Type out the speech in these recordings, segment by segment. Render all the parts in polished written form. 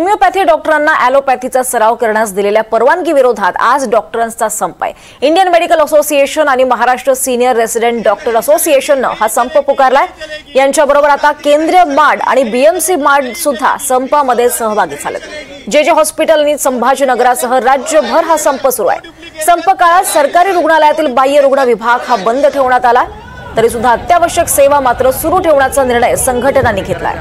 Homeopathy डॉक्टरांना ॲलोपॅथीचा सराव करण्यास दिलेल्या परवानगी विरोधात आज डॉक्टरांचा संप आहे। इंडियन मेडिकल असोसिएशन आणि महाराष्ट्र सीनियर रेसिडेंट डॉक्टर असोसिएशननं हा संप पुकारलाय। यांच्याबरोबर आता केंद्रीय माड आणि बीएमसी माड सुद्धा संपामध्ये सहभागी झालेत। जे हॉस्पिटल आणि संभाजीनगरासह राज्यभर हा संप सुरू आहे। संप काळात सरकारी रुग्णालयातील बाह्य रुग्ण विभाग हा बंद ठेवण्यात आला, तरी सुद्धा अत्यावश्यक सेवा मात्र सुरू ठेवण्याचा निर्णय संघटनांनी घेतलाय।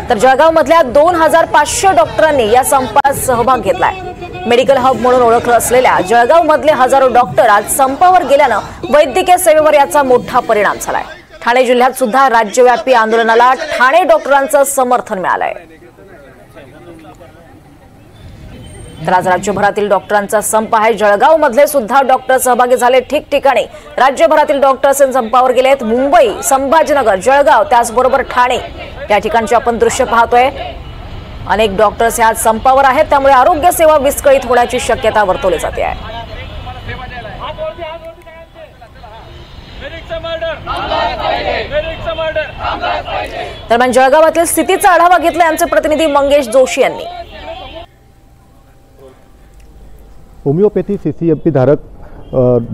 तर जळगावमधल्या 2500 डॉक्टरांनी या संपात सहभाग घेतलाय। मेडिकल हब म्हणून ओळखलं असलेल्या जळगावमधले हजारो डॉक्टर आज संपावर गेल्यानं वैद्यकीय सेवेवर याचा मोठा परिणाम झालाय। ठाणे जिल्ह्यात सुद्धा राज्यव्यापी आंदोलनाला ठाणे डॉक्टरांचं समर्थन मिळालंय। तर आज राज्यभरातील डॉक्टरांचा संप आहे। जळगाव मधले सुद्धा डॉक्टर सहभागी झाले। ठिकठिकाणी राज्यभरातील डॉक्टर्स संपावर गेलेत। मुंबई, संभाजीनगर, जळगाव त्याचबरोबर ठाणे या ठिकाणचे आपण दृश्य पाहतोय। अनेक डॉक्टर्स आज संपावर आहेत, त्यामुळे आरोग्य सेवा विस्कळीत होण्याची शक्यता वर्तवली जाते आहे। दरम्यान जळगावातील स्थितीचा आढावा घेतला आमचे प्रतिनिधी मंगेश जोशी यांनी। होमिओपॅथी सीसीएमपी धारक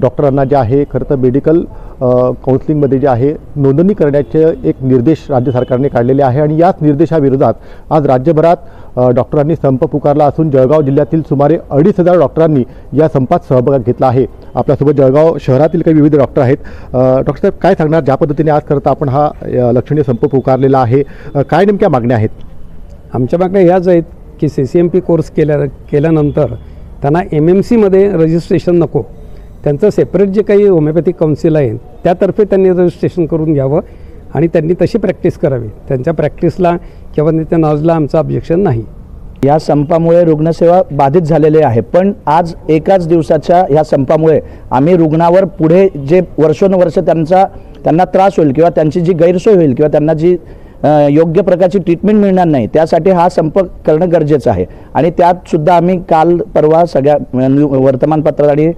डॉक्टरांना जे आहे खरं तर मेडिकल काउन्सिलिंगमध्ये जे आहे नोंदणी करण्याचे एक निर्देश राज्य सरकारने काढलेले आहे आणि याच निर्देशाविरोधात आज राज्यभरात डॉक्टरांनी संप पुकारला असून जळगाव जिल्ह्यातील सुमारे 2500 डॉक्टरांनी या संपात सहभाग घेतला आहे। आपल्यासोबत जळगाव शहरातील काही विविध डॉक्टर आहेत। डॉक्टर साहेब, काय सांगणार, ज्या पद्धतीने आज खरं तर आपण हा लक्षणीय संप पुकारलेला आहे, काय नेमक्या मागण्या आहेत? आमच्या मागण्या ह्याच आहेत की सीसीएमपी कोर्स केल्यानंतर त्यांना एमएमसीमध्ये रजिस्ट्रेशन नको, त्यांचं सेपरेट जे काही होमिओपॅथिक काउन्सिल आहे त्यातर्फे त्यांनी रजिस्ट्रेशन करून घ्यावं आणि त्यांनी तशी प्रॅक्टिस करावी। त्यांच्या प्रॅक्टिसला किंवा त्यांच्या नॉलेजला आमचं ऑब्जेक्शन नाही। या संपामुळे रुग्णसेवा बाधित झालेली आहे, पण आज एकाच दिवसाच्या ह्या संपामुळे आम्ही रुग्णावर पुढे जे वर्षोनवर्ष त्यांना त्रास होईल किंवा त्यांची जी गैरसोय होईल किंवा त्यांना जी योग्य प्रकारची ट्रीटमेंट मिळणार नाही, त्यासाठी हा संप करणं गरजेचं आहे। आणि त्यात सुद्धा आम्ही काल परवा सगळ्या वर्तमानपत्रात आणि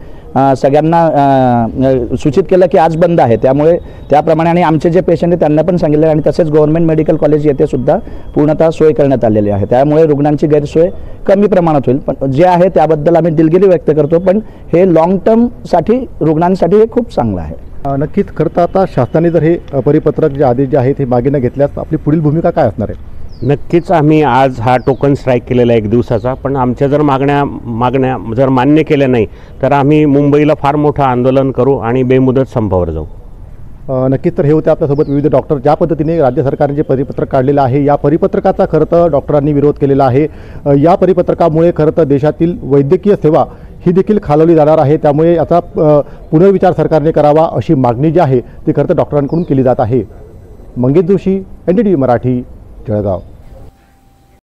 सगळ्यांना सूचित केलं की आज बंद आहे, त्यामुळे त्याप्रमाणे आणि आमचे जे पेशंट आहेत त्यांना पण सांगितलं आणि तसेच गव्हर्नमेंट मेडिकल कॉलेज येथे सुद्धा पूर्णतः सोय करण्यात आलेली आहे। त्यामुळे रुग्णांची गैरसोय कमी प्रमाणात होईल, पण जे आहे त्याबद्दल आम्ही दिलगिरी व्यक्त करतो, पण हे लॉंग टर्मसाठी रुग्णांसाठी हे खूप चांगलं आहे। नक्कीच खरं तर आता शासनाने जर हे परिपत्रक जे आदेश जे आहेत हे मागे न घेतल्यास आपली पुढील भूमिका काय असणार आहे? नक्कीच आम्ही आज हा टोकन स्ट्राईक केलेला एक दिवसाचा, पण आमच्या जर मागण्या जर मान्य केल्या नाही तर आम्ही मुंबईला फार मोठं आंदोलन करू आणि बेमुदत संपावर जाऊ। नक्कीच तर हे होते आपल्यासोबत विविध डॉक्टर। ज्या पद्धतीने राज्य सरकारने जे परिपत्रक काढलेलं आहे या परिपत्रकाचा खरं तर डॉक्टरांनी विरोध केलेला आहे। या परिपत्रकामुळे खरं तर देशातील वैद्यकीय सेवा ही देखील खालवली जाणार आहे, त्यामुळे याचा पुनर्विचार सरकारने करावा अशी मागणी जी आहे ती खरं तर डॉक्टरांकडून केली जात आहे। मंगेश जोशी, NDTV मराठी, जळगाव।